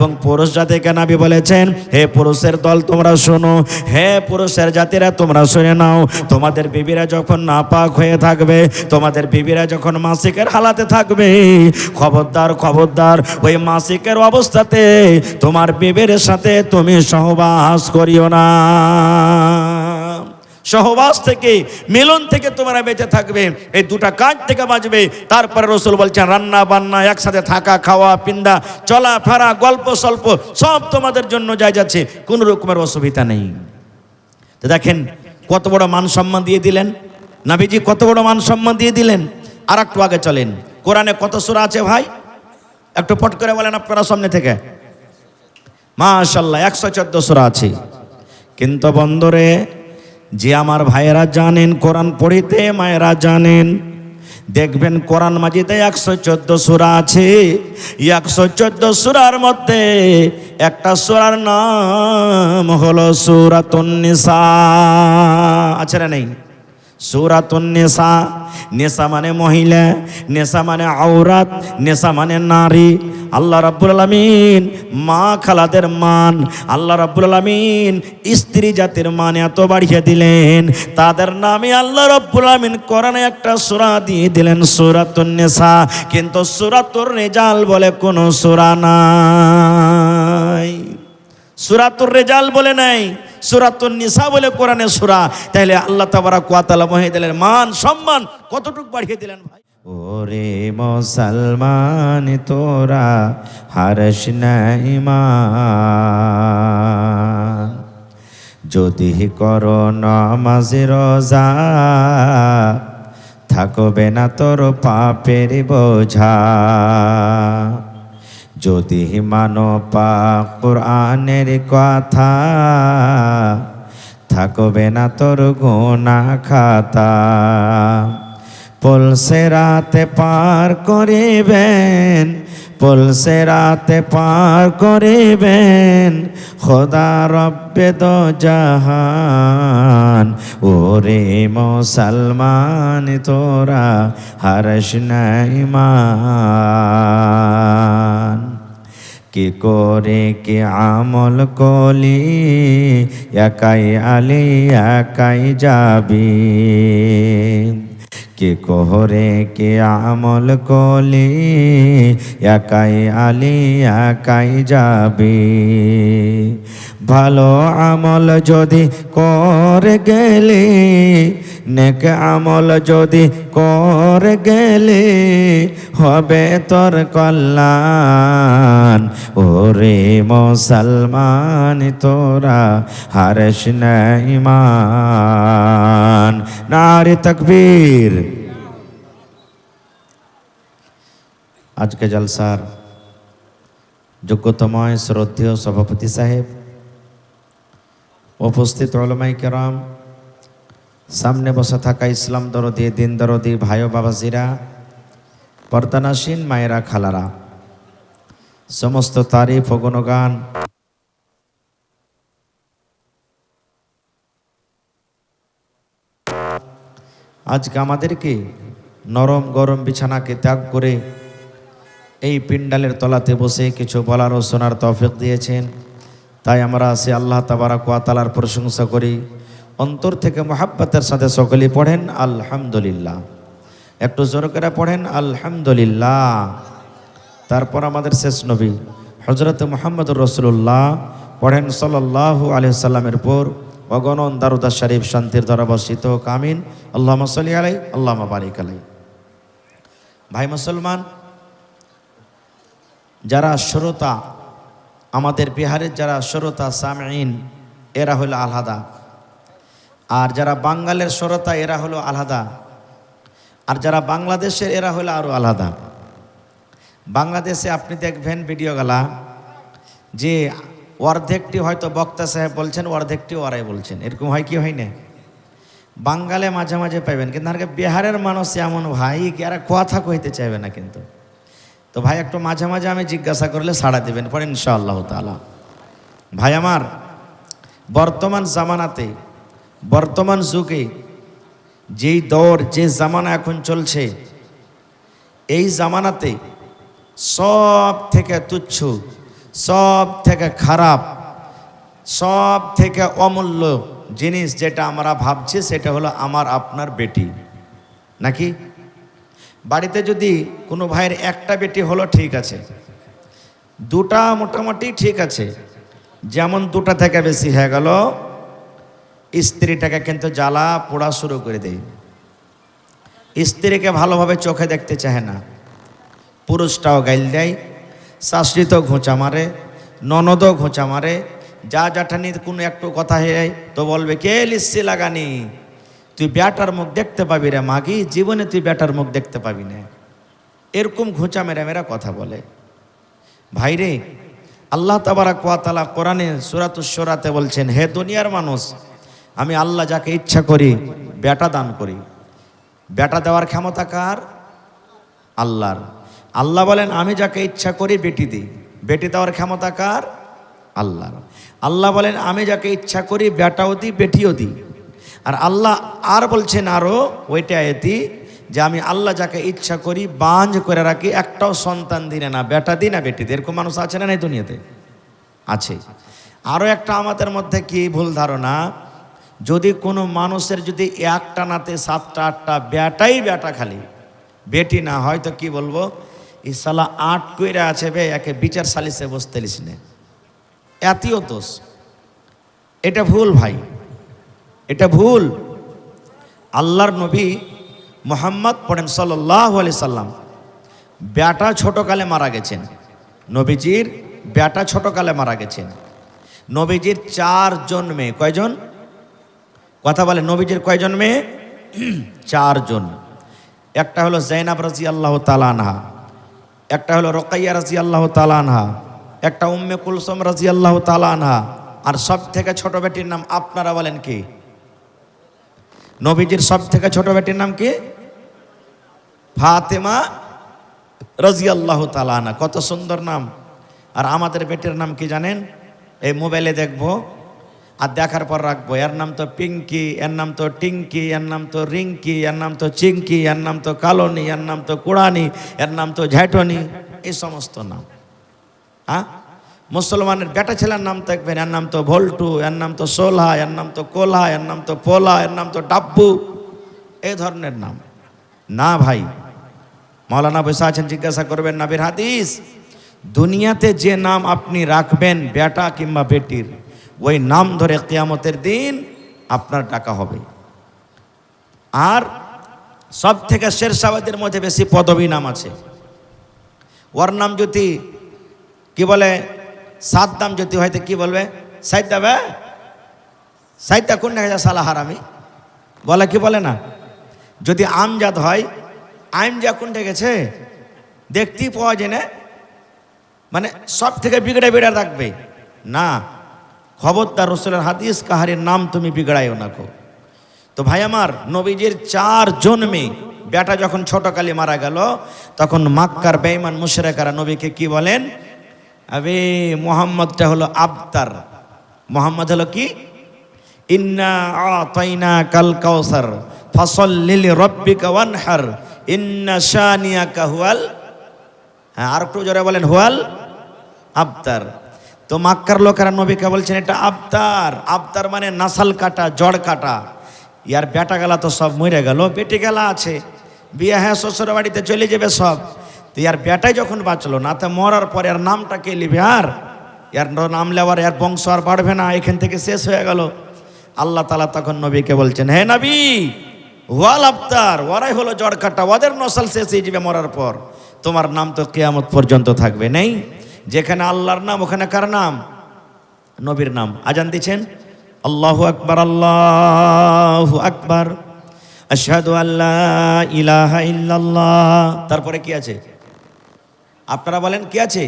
এবং পুরুষ জাতিকে নবী বলেছেন, হে পুরুষের দল তোমরা শোনো, হে পুরুষের জাতিরা তোমরা শুনে নাও, তোমাদের বিবিরা যখন নাপাক হয়ে থাকবে, তোমাদের বিবিরা যখন মাসিকের হালাতে থাকবে, খবরদার খবরদার ওই মাসিকের অবস্থাতে তোমার বিবির সাথে তুমি সহবাস করিও না। সহবাস থেকে, মিলন থেকে তোমরা বেঁচে থাকবে, এই দুটা কাজ থেকে বাঁচবে। তারপরে রাসূল বলছেন রান্না বান্না, একসাথে থাকা, খাওয়া পিন্দা, চলা ফেরা, গল্প স্বল্প সব তোমাদের জন্য জায়েজ আছে, কোনো রকমের অসুবিধা নেই। তো দেখেন কত বড় মান সম্মান দিয়ে দিলেন নবীজি, কত বড় মান সম্মান দিয়ে দিলেন। আর একটু আগে চলেন, কোরআনে কত সূরা আছে ভাই? একটু পট করে বলেন আপনারা সামনে থেকে। মাশাআল্লাহ 114 সূরা আছে। কিন্তু বন্ধুরে, যে আমার ভাইয়েরা জানেন কোরআন পড়িতে, মায়েরা জানেন, দেখবেন কোরআন মাজিদে 114 সূরা আছে। 114 সূরার মধ্যে একটা সূরার নাম হলো সূরাতুন নিসা। আছে না নেই? সূরাতুন নিসা। নিসা মানে মহিলা, নিসা মানে আওরাত, নিসা মানে নারী। আল্লাহ রাব্বুল আলামিন মা খালাদের মান, আল্লাহ রাব্বুল আলামিন স্ত্রী জাতির মান এত বাড়িয়ে দিলেন, তাদের নামে আল্লাহ রাব্বুল আলামিন কোরআনে একটা সূরা দিয়ে দিলেন সূরাতুন নিসা। কিন্তু সূরাতুর রিজাল বলে কোনো সূরা নাই, সূরাতুর রিজাল বলে নাই, সূরাতুন নিসা বলে কোরআনে সূরা। তাহলে আল্লাহ তাবারাক ওয়া তাআলা মহিলাদের মান সম্মান কতটুকু বাড়িয়ে দিলেন ভাই। ওরে মুসলমান তোরা হারস না ঈমান, যদি করো নামাজ রোজা, থাকবে না তোর পাপের বোঝা। যদি মানো পাক কুরআনের কথা, থাকবে না তোর গুনাহ খাতা। পলসে রাতে পার করিবেন, পলসে রাতে পার করিবেন, খোদা রব্বে দো জাহান। ওরে মুসলমান তোরা হারস না ঈমান, কি করে কি আমল কলি, একাই আলি একাই যাবি। কে কোহরে কে আমল কলি, একাই আলি একাই যাবি। ভালো আমল যদি করে গেলি, নেক আমল যদি করে গেলি, হবে তোর কল্যাণ। ওরে মুসলমান তোরা হারস না ঈমান। নারে তাকবীর। আজকে জলসার যোগ্যতময় শ্রদ্ধেয় সভাপতি সাহেব, উপস্থিত উলামায়ে কেরাম, সামনে বসে থাকা ইসলাম দরদি, দিন দরদি ভাই ও বাবাজিরা, পর্দানাসীন মায়েরা খালারা, সমস্ত তারিফ ও গুণগান আজকে আমাদেরকে নরম গরম বিছানাকে ত্যাগ করে এই পিন্ডালের তলাতে বসে কিছু বলার ও শোনার তৌফিক দিয়েছেন। তাই আমরা সে আল্লাহ তাবারাক ওয়া তাআলার প্রশংসা করি। অন্তর থেকে মোহাব্বতের সাথে সকলেই পড়েন আলহামদুলিল্লাহ। একটু জোর করে পড়েন আলহামদুলিল্লাহ। তারপর আমাদের শেষ নবী হযরত মুহাম্মদুর রাসূলুল্লাহ পড়েন সাল্লাল্লাহু আলাইহি সাল্লামের উপর অগণন দারুদ শরীফ শান্তির দ্বারা বর্ষিত হোক, আমিন। আল্লাহুম্মা সাল্লি আলাইহি আল্লাহুম্মা বারিক আলাইহি। ভাই মুসলমান, যারা শ্রোতা, আমাদের বিহারের যারা শ্রোতা সামিঈন, এরা হলো আলাদা, আর যারা বাঙালির শ্রোতা এরা হলো আলাদা, আর যারা বাংলাদেশের এরা হলো আরও আলাদা। বাংলাদেশে আপনি দেখবেন ভিডিওগুলা যে অর্ধেকটি হয়তো বক্তা সাহেব বলছেন, অর্ধেকটি ওরাই বলছেন, এরকম হয় কি হয় না? বাঙালে মাঝে মাঝে পাইবেন, কিন্তু আর বিহারের মানুষ এমন ভাই কি আর কথা কইতে চাইবে না। কিন্তু তো ভাই একটু মাঝে মাঝে আমি জিজ্ঞাসা করলে সাড়া দেবেন পরে ইনশাআল্লাহ তাআলা। ভাই আমার, বর্তমান জামানাতে, বর্তমান যুগে যেই দৌর, যে জামানা এখন চলছে, এই জামানাতে সব থেকে তুচ্ছ, সব থেকে খারাপ, সব থেকে অমূল্য জিনিস যেটা আমরা ভাবছি সেটা হলো আমার আপনার বেটি, নাকি? বাড়িতে যদি কোনো ভাইয়ের একটা বেটি হলো ঠিক আছে, দুটা মোটামুটি ঠিক আছে, যেমন দুটা থেকে বেশি হয়ে গেল স্ত্রীটাকে কিন্তু জ্বালা পোড়া শুরু করে দেয়। স্ত্রীকে ভালোভাবে চোখে দেখতে চায় না, পুরুষটাও গাইল দেয়, শাশুড়ি তো ঘোঁচা মারে, ননদও ঘোঁচা মারে, যা জ্যাঠানি কোনো একটু কথা হয় তো বলবে কে লিসি লাগানি, তুই ব্যাটার মুখ দেখতে পাবি রে মাগি, জীবনে তুই ব্যাটার মুখ দেখতে পাবি না, এরকম ঘোঁচা মেরা মেরা কথা বলে। ভাইরে, আল্লাহ তাবারাক ওয়া তাআলা কোরআনে সূরাতুশ শূরাতে বলছেন, হে দুনিয়ার মানুষ, আমি আল্লাহ যাকে ইচ্ছা করি বেটা দান করি। বেটা দেওয়ার ক্ষমতা কার? আল্লাহর। আল্লাহ বলেন আমি যাকে ইচ্ছা করি বেটি দিই, বেটি দেওয়ার ক্ষমতা কার? আল্লাহর। আল্লাহ বলেন আমি যাকে ইচ্ছা করি বেটাও দিই বেটিও দিই। আর আল্লাহ আর বলছেন আরও ওইটা আয়াতি যে আমি আল্লাহ যাকে ইচ্ছা করি বাঁঝ করে রাখি, একটাও সন্তান দিনে না, বেটা দিই না বেটি দিই। এরকম মানুষ আছে না এই দুনিয়াতে? আছে। আরও একটা আমাদের মধ্যে কি ভুল ধারণা, যদি কোনো মানুষের যদি একটা নাতে 7টা 8টা বেটাই বেটা খালি বেটি না হয় তো কি বলবো, ইসালা 8 কইরা আছে বে, একে বিচার সালিসে বসতে লিস নে, এতিও দোষ। এটা ভুল ভাই, এটা ভুল। আল্লাহর নবী মুহাম্মদ পড়েন সাল্লাল্লাহু আলাইহি সাল্লাম, বেটা ছোটকালে মারা গেছেন। নবীজির বেটা ছোটকালে মারা গেছেন। নবীজির 4 জন মেয়ে, কয়জন? কথা বলে, নবীজির কয়জন মেয়ে? 4 জন। একটা হলো জাইনাব রাদিয়াল্লাহু তাআলা আনহা, একটা হলো রুকাইয়া রাদিয়াল্লাহু তাআলা আনহা, একটা উম্মে কুলসুম রাদিয়াল্লাহু তাআলা আনহা, আর সব থেকে ছোট বেটির নাম আপনারা বলেন কি? নবীজির সব থেকে ছোট বেটির নাম কি? ফাতেমা রাদিয়াল্লাহু তাআলা আনহা। কত সুন্দর নাম। আর আমাদের বেটির নাম কি জানেন? এই মোবাইলে দেখবো আর দেখার পর রাখবো, এর নাম তো পিঙ্কি, এর নাম তো টিঙ্কি, এর নাম তো রিঙ্কি, এর নাম তো চিঙ্কি, এর নাম তো কালনি, এর নাম তো কুড়ানি, এর নাম তো ঝাঁটনি, এই সমস্ত নাম। হ্যাঁ, মুসলমানের বেটা ছেলের নাম দেখবেন, এর নাম তো ভল্টু, এর নাম তো সোলহা, এর নাম তো কোলহা, এর নাম তো পোলা, এর নাম তো ডাব্বু, এই ধরনের নাম না ভাই। মাওলানা বসে আছেন, জিজ্ঞাসা করবেন নবীর হাদিস, দুনিয়াতে যে নাম আপনি রাখবেন বেটা কিংবা বেটির, ওই নাম ধরে কিয়ামতের দিন আপনার ডাকা হবে। আর সব থেকে শেরশাবাদের মধ্যে বেশি পদবী নাম আছে। ওর নাম যদি কি বলে, সাদ্দাম যদি হয়তো কি বলবে, সাইদা বে সাইদা কোন দেখা যায় সালা হারামি বলে, কি বলে না? যদি আমজাদ হয়, আইমজা কোন গেছে দেখতেই পাওয়া যায় না, মানে সব থেকে বিগড়ে বিগড়ে রাখবে না। খবরদার, রাসূলের হাদিস কাহারির নাম তুমি বিগড়াইও না কো। তো ভাই আমার, নবীজির 4 জন মেয়ে, বেটা যখন ছোটকালে মারা গেল তখন মক্কার বেঈমান মুশরিকরা নবীকে কি বলেন, আবে মুহাম্মদটা হলো আবতার। মুহাম্মদ হলো কি? ইন্না আতাইনাকাল কাউসার ফাসাল্লি লিরাব্বিকা ওয়ানহার ইন্না শানিয়াকা হুয়াল, হ্যাঁ আর একটু জোরে বলেন, হুয়াল আবতার। তো মক্কার লোকেরা নবীকে বলছেন এটা আবতার। আবতার মানে নাসাল কাটা, জড় কাটা। ইয়ার বেটা গেলা তো সব মরে গেল, বেটি গেলা আছে, বিয়ে হ্যাঁ শ্বশুর বাড়িতে চলে যাবে সব। তো ইয়ার বেটাই যখন বাঁচলো না, তো মরার পর এর নামটা কে লিবে? আর এর নাম লেওয়ার এর বংশ আর বাড়বে না, এখান থেকে শেষ হয়ে গেল। আল্লাহ তাআলা তখন নবীকে বলছেন, হে নবী, ওয়াল আবতার, ওরাই হলো জড় কাটা, ওদের নসল শেষ হয়ে যাবে মরার পর, তোমার নাম তো কিয়ামত পর্যন্ত থাকবে। নেই, যেখানে আল্লাহর নাম ওখানে কার নাম? নবীর নাম। আজান দিচ্ছেন, আল্লাহু আকবার, আল্লাহু আকবার, আশহাদু আল্লা ইলাহা ইল্লাল্লাহ। তারপরে কি আছে? আপনারা বলেন কি আছে?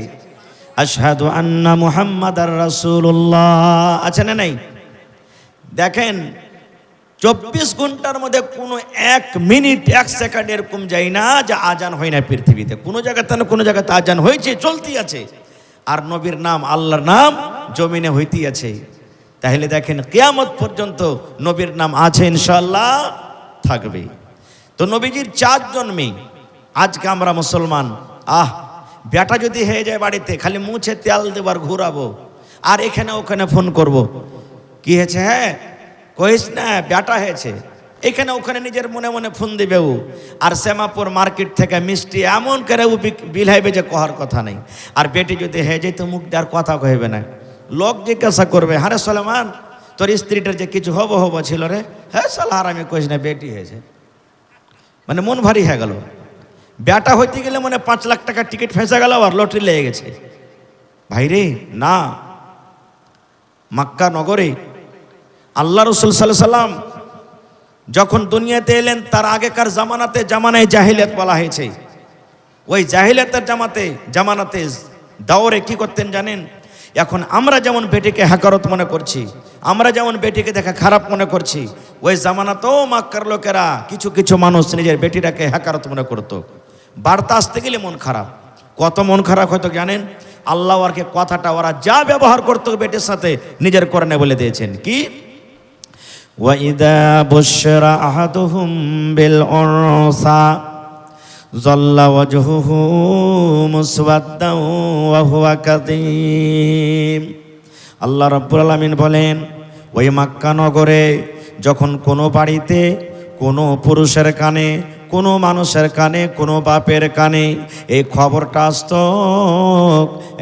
আশহাদু আন্না মুহাম্মাদার রাসূলুল্লাহ আছে না নাই? দেখেন 24 ঘন্টার মধ্যে কোনো 1 মিনিট 1 সেকেন্ড এরকম যায় না যে আজান হয় না পৃথিবীতে। কোনো জায়গাতে না কোনো জায়গাতে আজান হয়েছে, চলতেই আছে। আর নবীর নাম, আল্লাহর নাম জমিনে হইতেই আছে। তাহলে দেখেন কিয়ামত পর্যন্ত নবীর নাম আছে, ইনশাআল্লাহ থাকবে। তো নবীজির 4 জন মেয়ে। আজকে আমরা মুসলমান, বেটা যদি হয়ে যায় বাড়িতে, খালি মুছে তেল দেবার ঘুরাবো আর এখানে ওখানে ফোন করব, কি হয়েছে, হ্যাঁ কইস না বেটা হয়েছে, এখানে ওখানে নিজের মনে মনে ফোন দিবে ও। আর শ্যামাপুর মার্কেট থেকে মিষ্টি এমন করে ও বিলাইবে যে কহার কথা নেই। আর বেটি যদি হয়ে যায় তো মুখ দেওয়ার কথা কইবে না, লোক জিজ্ঞাসা করবে, হারে সলেমান তোর স্ত্রীটার যে কিছু হবো হবো ছিল রে, হ্যাঁ সালা আর আমি কইস না বেটি হয়েছে, মানে মন ভারী হয়ে গেল। বেটা হইতে গেলে মানে 5 লাখ টাকার টিকিট ফেঁসে গেল আর লটারি লেগে গেছে। ভাইরে না, মক্কা নগরে আল্লাহ রাসূল সাল্লাল্লাহু আলাইহি সাল্লাম যখন দুনিয়াতে এলেন তার আগেকার জামানায় জাহিলিয়াত বলা হয়েছে। ওই জাহিলিয়াতের জামানাতে দাওরে কি করতেন জানেন? এখন আমরা যেমন বেটিকে হাকারত মনে করছি, আমরা যেমন বেটিকে দেখা খারাপ মনে করছি, ওই জামানাতেও মক্কার লোকেরা কিছু কিছু মানুষ নিজের বেটিটাকে হাকারত মনে করতো। বার্তা আসতে গেলে মন খারাপ, কত মন খারাপ হয়তো জানেন? আল্লাহ ওরকে কথাটা ওরা যা ব্যবহার করতো বেটির সাথে নিজের কোরআনে বলে দিয়েছেন কি, ওয়াইদা বুশরা আহাদুহুম বিল উনসা যাল্লা ওয়াজহুহু মুসওয়াদ্দান ওয়া হুয়া কাযীম। আল্লাহ রাব্বুল আলামিন বলেন, ওই মক্কা নগরে যখন কোনো বাড়িতে কোনো পুরুষের কানে, কোনো মানুষের কানে, কোনো বাপের কানে এই খবরটা আসত,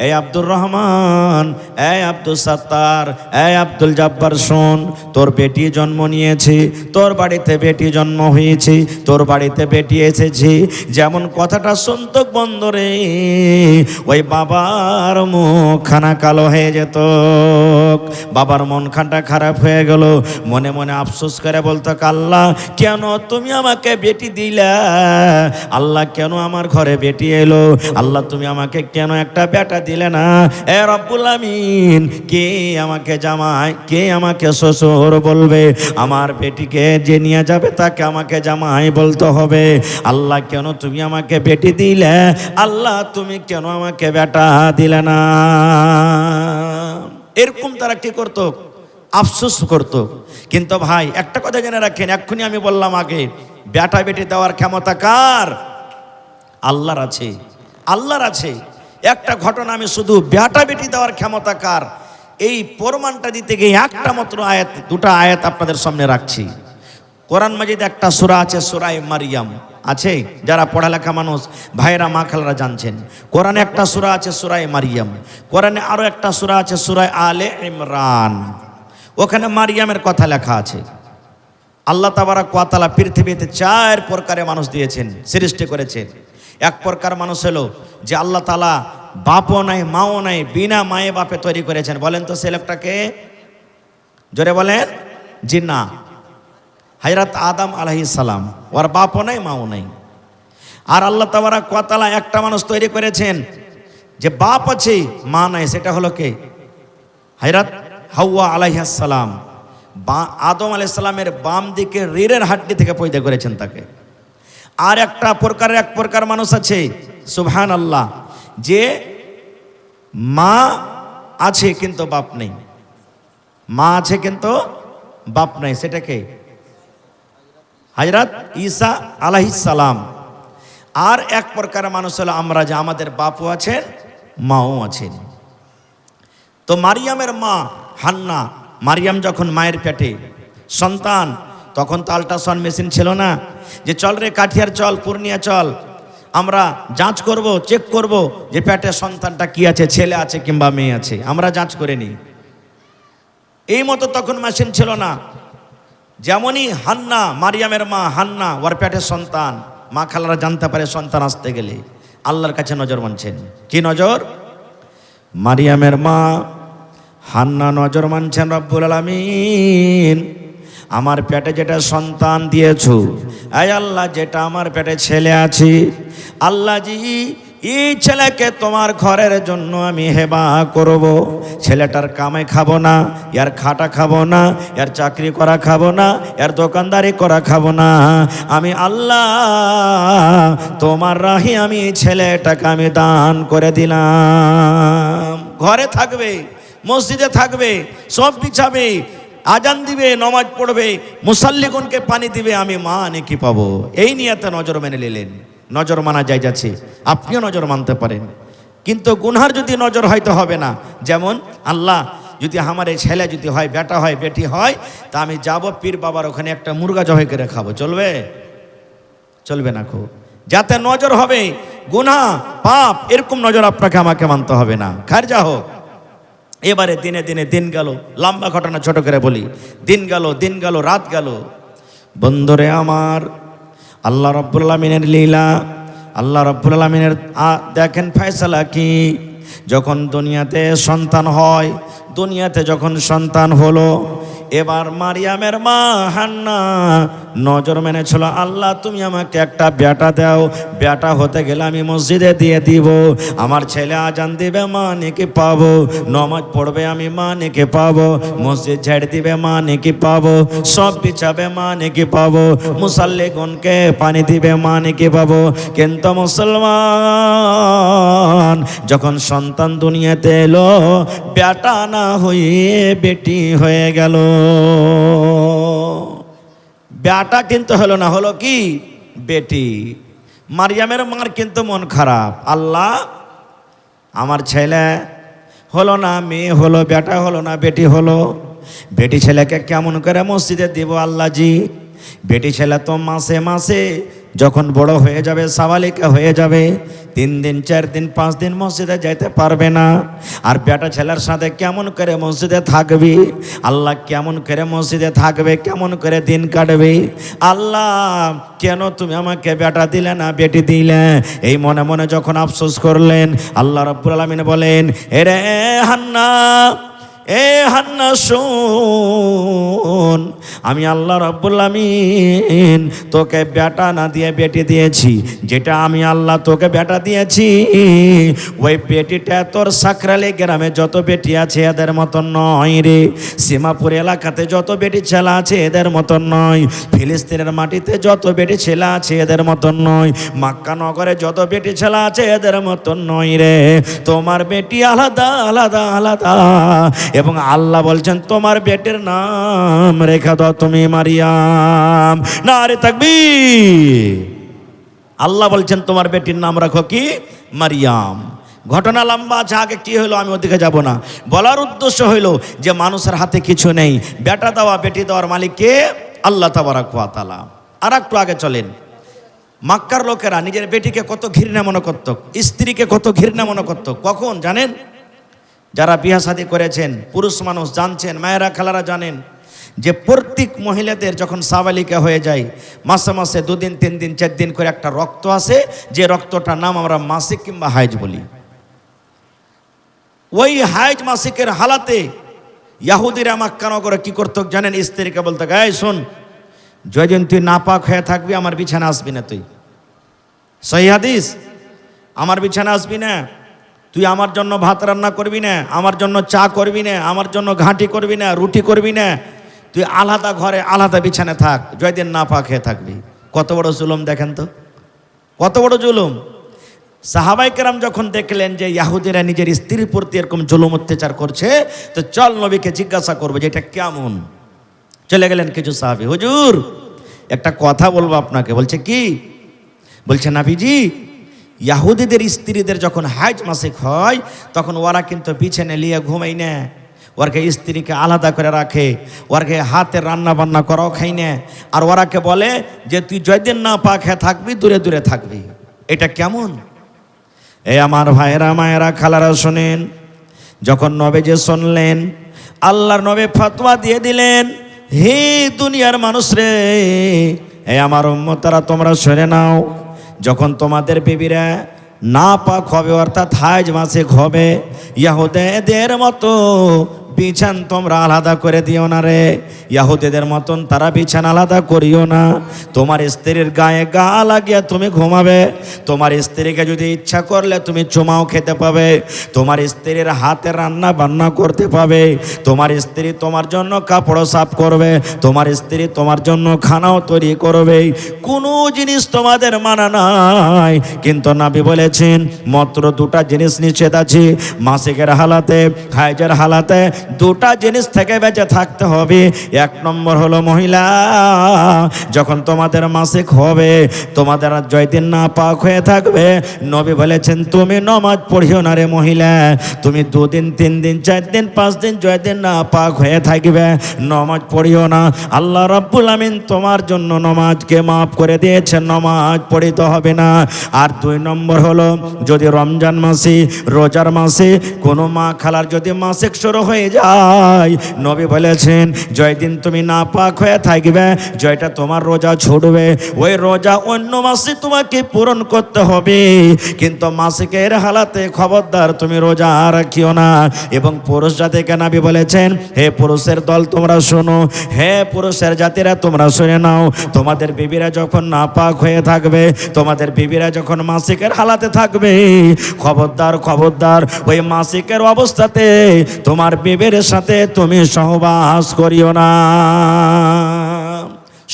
এই আব্দুর রহমান, এই আব্দুল সাত্তার, এই আব্দুল জব্বার শোন, তোর বেটি জন্ম নিয়েছে, তোর বাড়িতে বেটি জন্ম হয়েছে, তোর বাড়িতে বেটি এসেছে, যেমন কথাটা শুনত বন্ধরে, ওই বাবার মুখখানা কালো হয়ে যেত, বাবার মনখানটা খারাপ হয়ে গেল, মনে মনে আফসোস করে বলতো, আল্লাহ কেন তুমি আমাকে বেটি দিলে, আল্লাহ কেন আমার ঘরে বেটি এলো, আল্লাহ তুমি আমাকে কেন একটা বেটা দিলে না, এ রব্বুল আমিন কে আমাকে জামাই, কে আমাকে শ্বশুর বলবে, আমার বেটিকে যে নিয়ে যাবে তাকে আমাকে জামাই বলতে হবে, আল্লাহ কেন তুমি আমাকে বেটি দিলে, আল্লাহ তুমি কেন আমাকে বেটা দিলে না। এরকম তারা কি করতো? আফসোস করত। কিন্তু ভাই একটা কথা জেনে রাখেন, এক্ষুনি আমি বললাম আগে, বেটা বেটি দেওয়ার ক্ষমতা কার? আল্লাহর আছে, আল্লাহর আছে। একটা ঘটনা আমি শুধু বেটা বেটি দেওয়ার ক্ষমতা কার এই প্রমাণটা দিতে গিয়ে একটা মাত্র আয়াত, দুটা আয়াত আপনাদের সামনে রাখছি। কোরআন মাজিদ একটা সূরা আছে, সূরা মারিয়াম আছে, যারা পড়ালেখা মানুষ ভাইরা মা খালারা জানছেন। কোরআনে একটা সূরা আছে সূরা মারিয়াম, কোরআনে আরো একটা সূরা আছে সূরা আলে ইমরান, ওখানে মারিয়ামের কথা লেখা আছে। আল্লাহ তাবারাক ওয়া তাআলা পৃথিবীতে 4 প্রকারের মানুষ দিয়েছেন, সৃষ্টি করেছেন। এক প্রকার মানুষ হলো যে আল্লাহ তাআলা বাপও নাই মাও নাই, বিনা মায়ে বাপে তৈরি করেছেন। বলেন তো ছেলেটাকে, জোরে বলেন। জি না, হযরত আদম আলাইহিস সালাম, ওর বাপও নাই মাও নাই। আর আল্লাহ তাবারাক ওয়া তাআলা একটা মানুষ তৈরি করেছেন যে বাপ আছে মা নাই, সেটা হলো কে? হযরত হাওয়া আলাইহিস সালাম। আদম আলাইহিস সালামের বাম দিকে রিড়ের হাড্ডি থেকে পয়দা করেছেন তাকে। আর এক প্রকার মানুষ আছে, সুবহানাল্লাহ, যে মা আছে কিন্তু বাপ নেই, মা আছে কিন্তু বাপ নাই, সেটা কে? হযরত ঈসা আলাইহিস সালাম। আর এক প্রকার মানুষ হলো আমরা, যে আমাদের বাপও আছেন মাও আছেন। তো মারিয়ামের মা হান্না, মারিয়াম যখন মায়ের পেটে সন্তান, তখন তো আল্ট্রাসাউন্ড মেশিন ছিল না, যে চল রে কাঠিয়ার চল, পূর্ণিয়া চল, আমরা যাঞ্চ করব, চেক করব যে পেটে সন্তানটা কি আছে, ছেলে আছে কিংবা মেয়ে আছে, আমরা যাঞ্চ করে নিই। এই মতো তখন মেশিন ছিল না। যেমনই হান্না, মারিয়ামের মা হান্না, ওর পেটে সন্তান, মা খালারা জানতে পারে সন্তান আসতে গেলে আল্লাহর কাছে নজর মানছেন। কি নজর? মারিয়ামের মা হান্না নজর মানছেন, রব্বুল আলামিন আমার পেটে যেটা সন্তান দিয়েছো, আয় আল্লাহ যেটা আমার পেটে ছেলে আছে, আল্লাহ জি এই ছেলেকে তোমার ঘরের জন্য আমি হেবা করব। ছেলেটার কামে খাবো না, এর খাটা খাবো না, এর চাকরি করা খাবো না, এর দোকানদারি করা খাবো না, আমি আল্লাহ তোমার রাহে আমি ছেলেটাকে আমি দান করে দিলাম। ঘরে থাকবে, মসজিদে থাকবে, সব বিছাবে, আজান দিবে, নামাজ পড়বে, মুসাল্লিগণকে পানি দিবে, আমি মা নেকি পাবো। এই নিয়তে নজর মেনে নিলেন। নজর মানা যায় যাচ্ছে, আপনিও নজর মানতে পারেন। কিন্তু গুনহার যদি নজর হয়তো হবে না। যেমন আল্লাহ যদি আমার এই ছেলে যদি হয়, বেটা হয়, বেটি হয়, তা আমি যাব পীর বাবার ওখানে একটা মুরগা জবাই করে খাবো, চলবে? চলবে না। খুব যাতে নজর হবে গুনাহ পাপ, এরকম নজর আপনাকে আমাকে মানতে হবে না। খারজা হোক। এবারে দিনে দিনে দিন গেল, লম্বা ঘটনা ছোট করে বলি। দিন গেল, রাত গেল। বন্ধুরে আমার, আল্লাহ রাব্বুল আলামিনের লীলা, আল্লাহ রাব্বুল আলামিনের দেখেন ফয়সালা কি। যখন দুনিয়াতে সন্তান হয়, দুনিয়াতে যখন সন্তান হলো, এবার মারিয়ামের মা হান্না নজর মেনেছিল, আল্লাহ তুমি আমাকে একটা বেটা দাও, বেটা হতে গেলে আমি মসজিদে দিয়ে দিব, আমার ছেলে আজান দিবে মা নেকি পাবো, নমাজ পড়বে আমি মা নেকি পাবো, মসজিদ ঝেড়ে দিবে মা নেকি পাবো, সব বিছাবে মা নেকি পাবো, মুসাল্লিগণকে পানি দিবে মা নেকি পাবো। কিন্তু মুসলমান যখন সন্তান দুনিয়াতে এলো, বেটা না হয়ে বেটি হয়ে গেল। বেটা কিন্তু হলো না, হলো কি বেটি। মারিয়ামের মার কিন্তু মন খারাপ, আল্লাহ আমার ছেলে হলো না, মেয়ে হলো, বেটা হলো না, বেটি হলো। বেটি ছেলেকে কেমন করে মসজিদে দিব আল্লাহ জি? বেটি ছেলে তো মাসে মাসে যখন বড় হয়ে যাবে, সাবালিকা হয়ে যাবে, 3 দিন 4 দিন 5 দিন মসজিদে যাইতে পারবে না। আর বেটা ছেলের সাথে কেমন করে মসজিদে থাকবি আল্লাহ? কেমন করে মসজিদে থাকবে, কেমন করে দিন কাটবে আল্লাহ? কেন তুমি আমাকে বেটা দিলে না বেটি দিলে? এই মনে মনে যখন আফসোস করলেন, আল্লাহ রাব্বুল আলামিন বলেন, এরে হান্না, এ হান্না শোন, আমি আল্লাহ রাব্বুল আলামিন তোকে বেটা না দিয়ে বেটি দিয়েছি। যেটা আমি আল্লাহ তোকে বেটা দিয়েছি, ওই বেটিটা তোর সাকরালি গ্রামে যত বেটি আছে এদের মতন নয় রে। সীমাপুর এলাকাতে যত বেটি ছেলে আছে এদের মতন নয়। ফিলিস্তিনের মাটিতে যত বেটি ছেলে আছে এদের মতন নয়। মক্কা নগরে যত বেটি ছেলে আছে এদের মতন নয় রে। তোমার বেটি আলাদা আলাদা আলাদা। এবং আল্লাহ বলছেন তোমার বেটির নাম রেখে দাও তুমি মারিয়াম। নারে তাকবীর। আল্লাহ বলছেন তোমার বেটির নাম রাখো কি? মারিয়াম। ঘটনা লম্বা আছে, আগে কি হলো আমি ওদিকে যাব না। বলার উদ্দেশ্য হইল যে মানুষের হাতে কিছু নেই, বেটা দেওয়া বেটি দেওয়ার মালিক কে? আল্লাহ তাবারাক ওয়া তাআলা। আর একটু আগে চলেন। মক্কার লোকেরা নিজের বেটিকে কত ঘৃণা মনে করত, স্ত্রীকে কত ঘৃণা মনে করত। কখন জানেন? যারা বিয়া শাদী করেছেন, পুরুষ মানুষ জানছেন, মায়েরা খালারা জানেন যে প্রত্যেক মহিলাদের যখন সাবালিকা হয়ে যায়, মাসে মাসে 2 দিন 3 দিন 4 দিন করে একটা রক্ত আসে, যে রক্তটার নাম আমরা মাসিক কিংবা হাইজ বলি। ওই হাইজ মাসিকের হালাতে ইহুদিরা মক্কা নগরে কি করত জানেন? স্ত্রীকে বলতো, এই শোন, যেদিন তুই নাপাক হয়ে থাকবি আমার বিছানা আসবি না। তুই সহিহ হাদিস, আমার বিছানা আসবি না, তুই আমার জন্য ভাত রান্না করবি না, আমার জন্য চা করবি না, আমার জন্য ঘাঁটি করবি না, রুটি করবি না, তুই আলাদা ঘরে আলাদা বিছানে থাক, জয়দিন নাপাক হয়ে থাকবি। কত বড় জুলুম দেখেন তো, কত বড় জুলুম। সাহাবাই কেরাম যখন দেখলেন যে ইহুদিরা নিজের স্ত্রীর প্রতি এরকম জুলুম অত্যাচার করছে, তো চল নবীকে জিজ্ঞাসা করবো যে এটা কেমন। চলে গেলেন কিছু সাহাবী, হুজুর একটা কথা বলবো আপনাকে। বলছে কি? বলছে নবীজি, ইহুদিদের স্ত্রীদের যখন হাইজ মাসিক হয় তখন ওরা কিন্তু বিছানে নিয়ে ঘুমাই না, ওরকে স্ত্রীকে আলাদা করে রাখে, ওরকে হাতে রান্না বান্না করাও খাই না, আর ওরাকে বলে যে তুই জয়দিন না পাক হয়ে থাকবি, দূরে দূরে থাকবি। এটা কেমন? এ আমার ভাইয়েরা মায়েরা খালারা শোনেন, যখন নবীজি শুনলেন, আল্লাহর নবী ফতোয়া দিয়ে দিলেন, হে দুনিয়ার মানুষ রে, এ আমার উম্মতরা তোমরা শুনে নাও, যখন তোমাদের বিবিরা নাপাক হবে অর্থাৎ হাইজ মাসিক হবে, ইহুদিদের মতো বিছান তোমরা আলাদা করে দিও না রে। ইহুদিদের মতন তারা বিছান আলাদা করিও না। তোমার স্ত্রীর গায়ে গা লাগিয়ে তুমি ঘুমাবে। তোমার স্ত্রীকে যদি ইচ্ছা করলে তুমি চুমাও খেতে পাবে। তোমার স্ত্রীর হাতে রান্না বান্না করতে পাবে। তোমার স্ত্রী তোমার জন্য কাপড় সাফ করবে। তোমার স্ত্রী তোমার জন্য খানাও তৈরি করবে। কোনো জিনিস তোমাদের মানা নাই। কিন্তু নবী বলেছেন মাত্র 2টা জিনিস নিষেধ আছে, মাসিকের হালাতে, হাইজের হালাতে। দুটা জিনিস থেকে বেঁচে থাকতে হবে। এক নম্বর হলো মহিলা, যখন তোমাদের মাসিক হবে, তোমাদের জয়দিন না পাক হয়ে থাকবে, নবী বলেছেন তুমি নামাজ পড়িও না রে মহিলা। তুমি 2 দিন 3 দিন 4 দিন 5 দিন জয়দিন না পাক হয়ে থাকবে, নামাজ পড়িও না। আল্লাহ রাব্বুল আমিন তোমার জন্য নামাজকে মাফ করে দিয়েছেন, নামাজ পড়িতে হবে না। আর 2 নম্বর হলো, যদি রমজান মাসে রোজার মাসে কোনো মা খালার যদি মাসিক শুরু হয়ে যায়, নবী বলেছেন জয়দিন তুমি না পাক হয়ে থাকবে, জয়টা তোমার রোজা ছুটবে। ওই রোজা অন্য মাসে তোমাকে পূরণ করতে হবে, কিন্তু মাসিকের হালাতে খবরদার তুমি রোজা রাখিও না। এবং পুরুষ জাতিকে নবী বলেছেন, হে পুরুষের দল তোমরা শোনো, হে পুরুষের জাতিরা তোমরা শুনে নাও, তোমাদের বিবিরা যখন নাপাক হয়ে থাকবে, তোমাদের বিবিরা যখন মাসিকের হালাতে থাকবে, খবরদার খবরদার ওই মাসিকের অবস্থাতে তোমার বিবির সাথে তুমি সহবাস করিও না।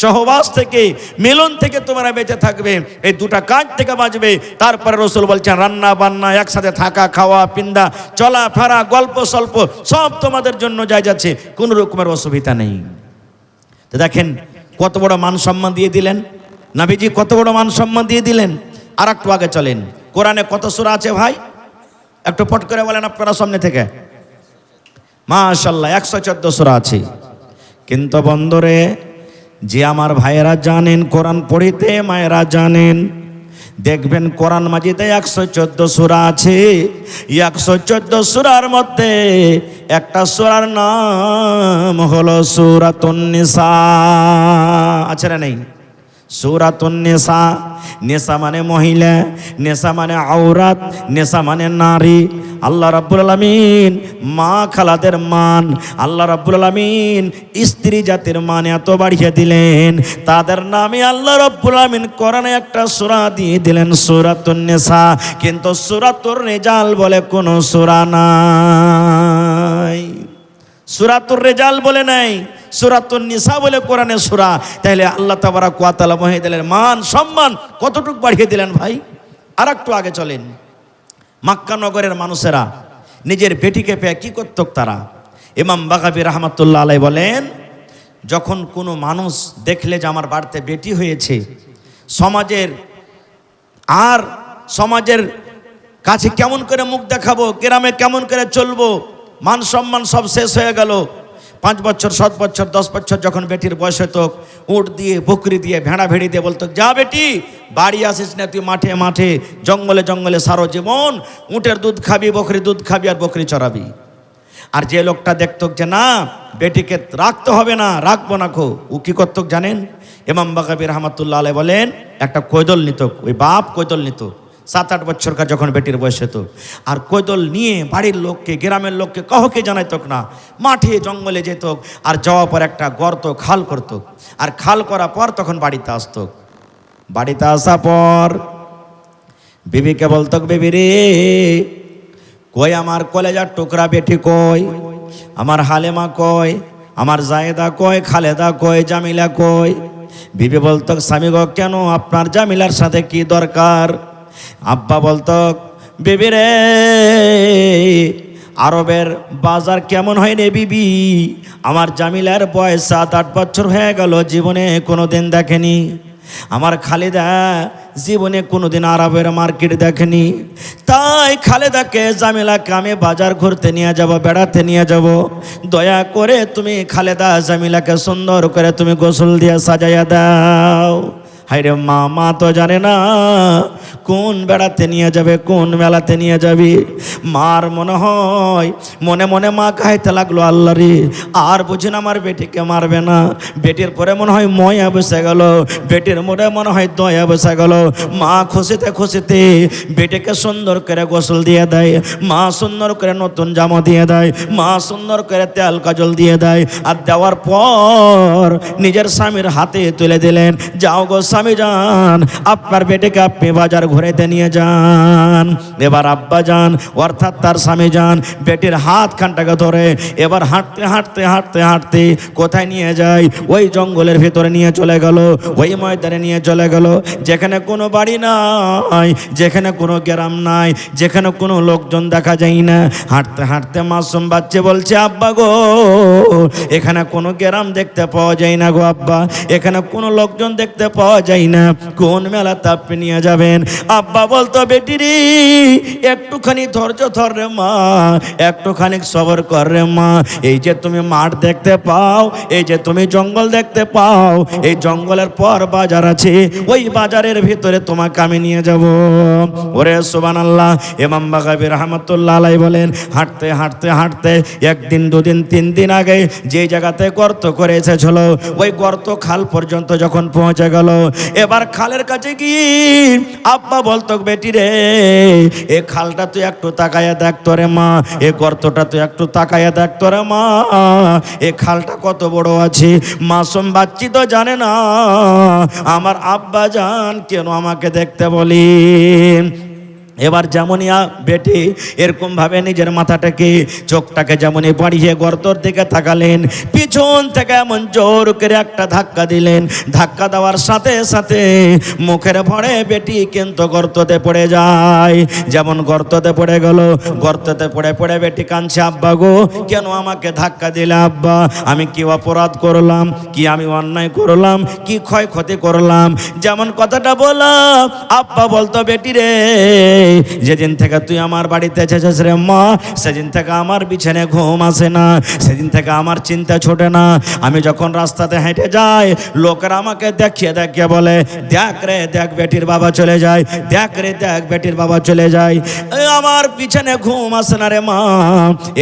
সহবাস থেকে, মিলন থেকে তোমরা বেঁচে থাকবে, এই দুটা কাজ থেকে বাঁচবে। তারপরে রাসূল বলছেন রান্না বান্না, একসাথে থাকা, খাওয়া পিন্দা, চলা ফেরা, গল্প স্বল্প সব তোমাদের জন্য জায়েজ আছে, কোনো রকমের অসুবিধা নেই। তো দেখেন কত বড় মান সম্মান দিয়ে দিলেন নবীজি, কত বড় মান সম্মান দিয়ে দিলেন। আর একটু আগে চলেন, কোরআনে কত সূরা আছে ভাই? একটু পট করে বলেন আপনারা সামনে থেকে। মাশাআল্লাহ 114 সূরা আছে। কিন্তু বন্ধুরে, যে আমার ভাইয়েরা জানেন কোরআন পড়িতে, মায়েরা জানেন, দেখবেন কোরআন মাজিদে 114 সূরা আছে। 114 সূরার মধ্যে একটা সূরার নাম হলো সূরাতুন নিসা। আছে না নেই? সূরাতুন নিসা। নিসা মানে মহিলা, নিসা মানে আওরাত, নিসা মানে নারী। আল্লাহ রাব্বুল আলামিন মা খালাদের মান, আল্লাহ রাব্বুল আলামিন স্ত্রী জাতির মান এত বাড়িয়ে দিলেন, তাদের নামে আল্লাহ রাব্বুল আলামিন কোরআনে একটা সূরা দিয়ে দিলেন সূরাতুন নিসা। কিন্তু সূরাতুর রিজাল বলে কোনো সূরা নাই, সূরাতুর রিজাল বলে নাই, সূরাতুন নিসা বলে কোরআনে সূরা। তাহলে আল্লাহ তাবারাক ওয়া তাআলা মহিলাদের মান সম্মান কতটুকু বাড়িয়ে দিলেন ভাই। আর একটু আগে চলেন, মক্কা নগরের মানুষেরা নিজের বেটিকে পেয়ে কি করত তারা? ইমাম বাগাবী রাহমাতুল্লাহ আলাইহি বলেন, যখন কোনো মানুষ দেখলে যে আমার বাড়িতে বেটি হয়েছে, সমাজের কাছে কেমন করে মুখ দেখাবো, গ্রামে কেমন করে চলবো, মান সম্মান সব শেষ হয়ে গেল। 5 বছর 7 বছর 10 বছর যখন বেটির বয়স হতো, উট দিয়ে বকরি দিয়ে ভেড়া ভেড়ি দিয়ে বলতো, যা বেটি বাড়ি আসিস না, তুই মাঠে মাঠে জঙ্গলে জঙ্গলে সারো জীবন, উটের দুধ খাবি, বকরি দুধ খাবি আর বকরি চড়াবি। আর যে লোকটা দেখতো যে না বেটিকে রাখতে হবে না, রাখবো না খো, ও কি করতো জানেন? ইমাম বাগাবী রাহমাতুল্লাহ আলাইহি বলেন, একটা কৈদল নিত, ওই বাপ কৈদল নিত 7-8 বছরকার যখন বেটির বয়স হতো, আর কৈদল নিয়ে বাড়ির লোককে, গ্রামের লোককে কাউকে জানাইত না, মাঠে জঙ্গলে যেত, আর যাওয়ার পর একটা গর্ত খাল করত, আর খাল করার পর তখন বাড়িতে আসতো। বাড়িতে আসার পর বিবিকে বলতো, বিবি রে কই আমার কলেজার টুকরা বেটি কই, আমার হালেমা কই, আমার জায়েদা কই, খালেদা কই, জামিলা কই? বিবি বলতো, স্বামী গো কেন, আপনার জামিলার সাথে কি দরকার? আব্বা বলতো, বিবি রে আরবের বাজার কেমন হয় রে বিবি, আমার জামিলার বয়স 7-8 বছর হয়ে গেল, জীবনে কোনোদিন দেখেনি। আমার খালেদা জীবনে কোনোদিন আরবের মার্কেট দেখেনি, তাই খালেদাকে জামিলাকে আমি বাজার ঘুরতে নিয়ে যাব, বেড়াতে নিয়ে যাব, দয়া করে তুমি খালেদা জামিলাকে সুন্দর করে তুমি গোসল দিয়ে সাজাইয়া দাও। হায়রে মা তো জানে না কোন বেড়াতে নিয়ে যাবে, কোন মেলাতে নিয়ে যাবি। মার মনে হয় মনে মনে মা খাইতে লাগলো, আল্লাহ রে আর বুঝি না আমার বেটিকে মারবে না। বেটির পরে মনে হয় ময়া বসে গেল, বেটির মনে মনে হয় দয়া বসে গেল। মা খুশিতে খুশিতে বেটিকে সুন্দর করে গোসল দিয়ে দেয়, মা সুন্দর করে নতুন জামা দিয়ে দেয়, মা সুন্দর করে তেল কাজল দিয়ে দেয়। আর দেওয়ার পর নিজের স্বামীর হাতে তুলে দিলেন, যাও গো স্বামী যান, আপনার বেটিকে আপনি বাজার ঘুরাইতে নিয়ে যান। এবার আব্বা যান অর্থাৎ তার স্বামী যান বেটির হাত খানটাকে ধরে এবার হাঁটতে হাঁটতে হাঁটতে হাঁটতে কোথায় নিয়ে যায়? ওই জঙ্গলের ভিতরে নিয়ে চলে গেল, ওই ময়দানে নিয়ে চলে গেল, যেখানে কোনো বাড়ি নাই, যেখানে কোনো গ্রাম নাই, যেখানে কোনো লোকজন দেখা যায় না। হাঁটতে হাঁটতে মাসুম বাচ্চা বলছে, আব্বা গো, এখানে কোনো গ্রাম দেখতে পাওয়া যায় না গো আব্বা, এখানে কোনো লোকজন দেখতে পাওয়া যায় না, কোন মেলাতে আপনি নিয়ে যাবেন? আব্বা বলতো, বেটি রে একটুখানি ধৈর্য ধর রে মা, একটুখানি সবর কর রে মা। এই যে তুমি মাঠ দেখতে পাও, এই যে তুমি জঙ্গল দেখতে পাও, এই জঙ্গলের পর বাজার আছে, ওই বাজারের ভিতরে তোমাকে আমি নিয়ে যাব। ওরে সুবহানাল্লাহ। ইমাম বাগাবী রাহমাতুল্লাহ আলাইহি বলেন, হাঁটতে হাঁটতে হাঁটতে একদিন দুদিন তিন দিন আগে যে জায়গাতে গর্ত করে এসেছিল ওই গর্ত খাল পর্যন্ত যখন পৌঁছে গেল, এবার খালের কাছে গিয়ে আব্বা বলতো, বেটি রে এই খালটা তুই একটু তাকায়া দেখ তোরে মা, এই গর্তটা তুই একটু তাকায়া দেখ তোরে মা, এই খালটা কত বড় আছে। মাসুম বাচ্চি তো জানে না আমার আব্বা জান কেন আমাকে দেখতে বলি। এবার যেমনই বেটি এরকম ভাবে নিজের মাথাটাকে চোখটাকে যেমনই বাড়িয়ে গর্তর দিকে তাকালেন, পিছন থেকে এমন জোর করে একটা ধাক্কা দিলেন, ধাক্কা দেওয়ার সাথে সাথে মুখের ভরে বেটি কিন্তু গর্ততে পড়ে যায়। যেমন গর্ততে পড়ে গেল, গর্ততে পড়ে পড়ে বেটি কাঁদছে, আব্বা গো কেন আমাকে ধাক্কা দিলে আব্বা, আমি কি অপরাধ করলাম, কি আমি অন্যায় করলাম, কি ক্ষয়ক্ষতি করলাম? যেমন কথাটা বললাম আব্বা বলতো, বেটি রে যেদিন থেকে তুই আমার বাড়িতে এসেছিস রে মা, সেদিন থেকে আমার বিছানায় ঘুম আসে না, সেদিন থেকে আমার চিন্তা ছোটে না। আমি যখন রাস্তাতে হেঁটে যাই লোকেরা আমাকে দেখিয়ে দেখিয়ে বলে, দেখ রে দেখ বেটির বাবা চলে যায়, দেখ রে দেখ বেটির বাবা চলে যায়, আমার পিছনে ঘুম আসে না রে মা।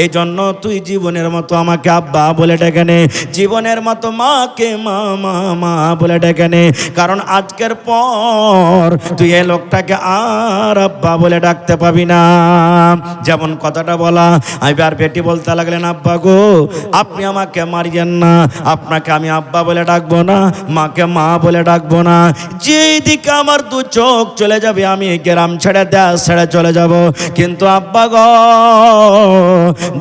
এই জন্য তুই জীবনের মতো আমাকে আব্বা বলে ডেকে নে, জীবনের মতো মাকে মা মা মা বলে ডেকে নে, কারণ আজকের পর তুই এই লোকটাকে আর আব্বা বলে ডাকতে পাবি না। যেমন কথাটা বলা, আর বেটি বলতে লাগলেন, আব্বা গো আপনি আমাকে মারিয়েন না, আপনাকে আমি আব্বা বলে ডাকবো না, মাকে মা বলে ডাকবো না, যেই দিকে আমার দু চোখ চলে যাবে আমি গ্রাম ছেড়ে দেশ ছেড়ে চলে যাব, কিন্তু আব্বা গো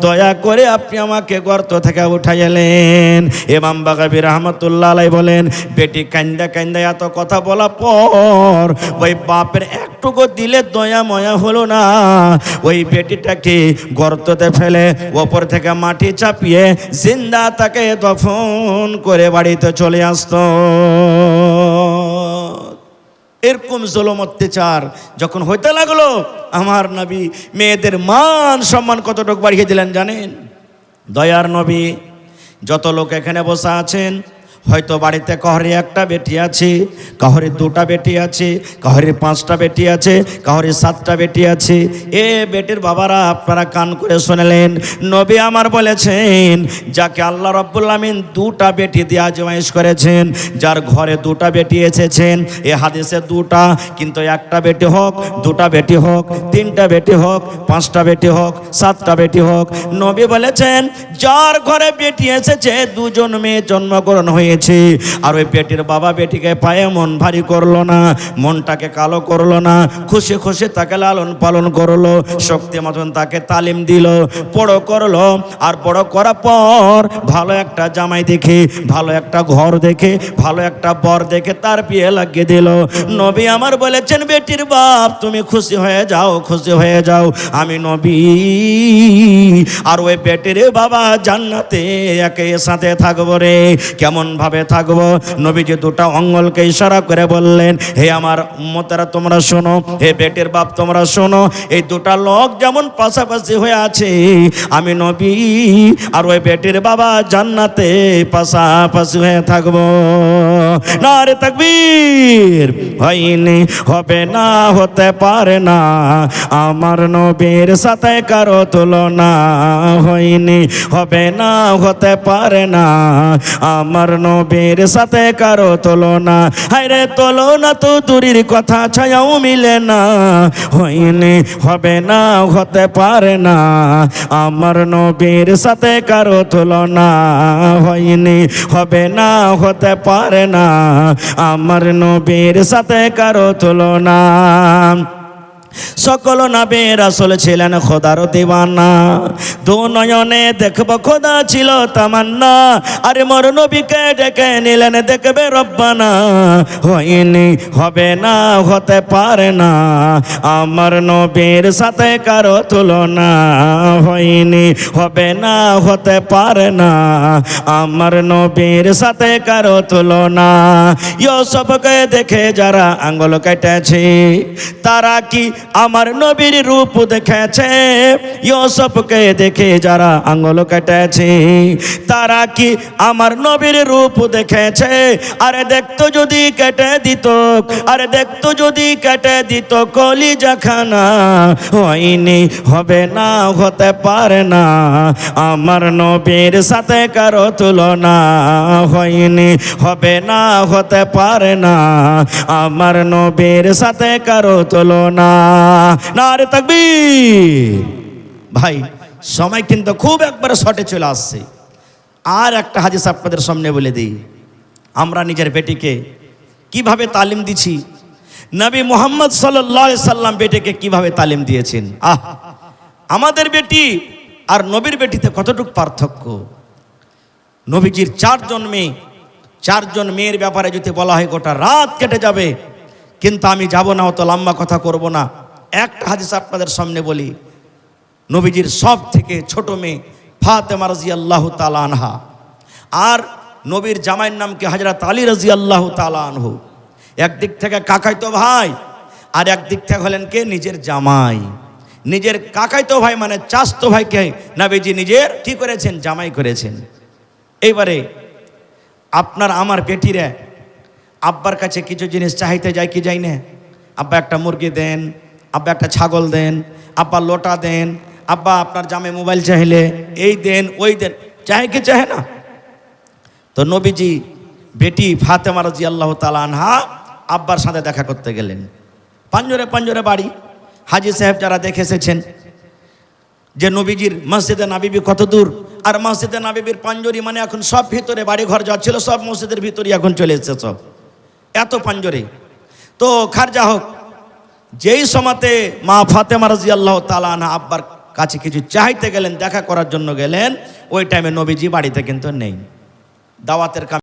দয়া করে আপনি আমাকে গর্ত থেকে উঠাই এলেন। ইমাম বাগাবী রাহমাতুল্লাহ আলাইহি বলেন, বেটি কান্দা কান্দা এত কথা বলা পর ওই বাপের একটুকু দিলে দয়া ময়া হলো না, ওই বেটিটাকে গর্ততে ফেলে ওপর থেকে মাটি চাপিয়ে জিন্দা তাকে দফন করে বাড়িতে চলে আসতো। এরকম জুলুম অত্যাচার যখন হইতে লাগলো, আমার নবী মেয়েদের মান সম্মান কতটুকু বাড়িয়ে দিলেন জানেন? দয়ার নবী, যত লোক এখানে বসে আছেন হয়তো বাড়িতে কাহরে একটা বেটি আছে, কাহরে দুটা বেটি আছে, কাহরে পাঁচটা বেটি আছে, কাহরে সাতটা বেটি আছে। এ বেটির বাবারা আপনারা কান করে শুনলেন, নবী আমার বলেছেন যাকে আল্লাহ রাব্বুল আমিন দুটা বেটি দিয়ে আজমাইশ করেছেন, যার ঘরে দুটা বেটি এসেছেন, এ হাদিসে দুটা, কিন্তু একটা বেটি হোক, দুটা বেটি হোক, তিনটা বেটি হোক, পাঁচটা বেটি হোক, সাতটা বেটি হোক, নবী বলেছেন যার ঘরে বেটি এসেছে দুজন মেয়ে জন্মগ্রহণ হয়ে আর ওই বেটির বাবা বেটিকে পায়ে মন ভারী করলো না, মনটাকে কালো করলো না, খুশি খুশি তাকে লালন পালন করলো, শক্তি মতন তাকে তালিম দিল, বড় করলো, আর বড় করার পর ভালো একটা জামাই দেখে, ভালো একটা ঘর দেখে, ভালো একটা বর দেখে তার বিয়ে লাগিয়ে দিল। নবী আমার বলেছেন, বেটির বাপ তুমি খুশি হয়ে যাও, খুশি হয়ে যাও, আমি নবী আর ওই বেটির বাবা জান্নাতে একে সাথে থাকবো রে। কেমন ভাবে থাকবো? নবীজি দুটা আঙ্গুলকে ইশারা করে বললেন, হে আমার উম্মতেরা তোমরা শোনো, হে বেটির বাপ তোমরা শোনো, এই দুটা লোক যেমন পাশাপাশি হয়ে আছে, আমি নবী আর ওই বেটির বাবা জান্নাতে পাশাপাশি হয়ে থাকবো। নারে তাকবীর! হয়নি, হবে না, হতে পারে না, আমার নবীর সাথে কারো তুলনা, হয়নি, হবে না, হতে পারে না, আমার নবীর সাথে কারো তুলনা, হায়রে তুলনা তো দূরের কথা, ছায়াও মিলে না, হয়নি হবে না হতে পারে না, আমার নবীর সাথে কারো তুলনা, হয়নি হবে না হতে পারে না, আমার নবীর সাথে কারো তুলনা। সকল নবী রাসূল ছিলেন খোদার দিওয়ানা, দু নয়নে দেখব খোদা ছিল তামান্না, আরে মোর নবীকে ডেকে নিলেন দেখবে রব্বানা, হয়নি হবে না হতে পারে না, আমার নবীর সাথে কারো তুলনা, হয়নি হবে না হতে পারে না, আমার নবীর সাথে কারো তুলনা। ইউসুফকে দেখে যারা আঙ্গুল কেটেছে, তারা কি আমার নবীর রূপ দেখেছে? ইউসুফকে দেখে যারা আঙ্গুল কেটেছে, তারা কি আমার নবীর রূপ দেখেছে? আরে দেখতো যদি কেটে দিত, আরে দেখতো যদি কেটে দিত কলিজাখানা, হয়নি হবে না হতে পারে না, আমার নবীর সাথে কারো তুলনা, হয়নি হবে না হতে পারে না, আমার নবীর সাথে কারো তুলনা। নারে তাকবীর। ভাই সময় কিন্তু খুব একবারে শর্টে চলে আসছে। আর একটা হাদিস আপনাদের সামনে বলে দিই, আমরা নিজের বেটিকে কিভাবে তালিম দিছি, নবী মুহাম্মদ সাল্লাল্লাহু আলাইহি সাল্লাম বেটিকে কিভাবে তালিম দিয়েছেন। আমাদের বেটি আর নবীর বেটিতে কতটুকু পার্থক্য। নবীজির চারজন মেয়ের ব্যাপারে যদি বলা হয় গোটা রাত কেটে যাবে, কিন্তু আমি যাব না, অত লম্বা কথা করব না। একটা হাদিস আপনাদের সামনে বলি, নবীজির সব থেকে ছোট মেয়ে ফাতেমা রাদিয়াল্লাহু তাআলা আনহা, আর নবীর জামাইয়ের নাম কি হযরত আলী রাদিয়াল্লাহু তাআলা আনহু। একদিক থেকে কাকাইতো ভাই, আর একদিক থেকে হলেন কে? নিজের জামাই। নিজের কাকাইতো ভাই মানে চাচতো ভাইকে নবীজি নিজের কি করেছেন? জামাই করেছেন। এইবারে আপনার আমার বেটিরা আব্বার কাছে কিছু জিনিস চাইতে যায় কি যায় না? আব্বা একটা মুরগি দেন, আব্বা একটা ছাগল দেন, আব্বা লোটা দেন, আব্বা আপনার জামে মোবাইল চাইলে এই দেন ওই দেন, চাহে কি চাহে না? তো নবীজি বেটি ফাতেমা রাদিয়াল্লাহু তাআলা আনহা আব্বার সাথে দেখা করতে গেলেন। পাঞ্জরে বাড়ি। হাজী সাহেব যারা দেখে এসেছেন যে নবীজির মসজিদে নববী কত দূর, আর মসজিদে নববীর পাঞ্জরি মানে এখন সব ভিতরে, বাড়ি ঘর যা ছিল সব মসজিদের ভিতরে এখন চলে এসেছে, সব এত পাঞ্জরে। তো খারজা হোক, যেই সময়তে মা ফাতেমা রাদিয়াল্লাহু তাআলা আনহা আব্বার কাছে কিছু চাইতে গেলেন, দেখা করার জন্য গেলেন, ওই টাইমে নবীজি বাড়িতে কিন্তু নেই। দাওয়াতের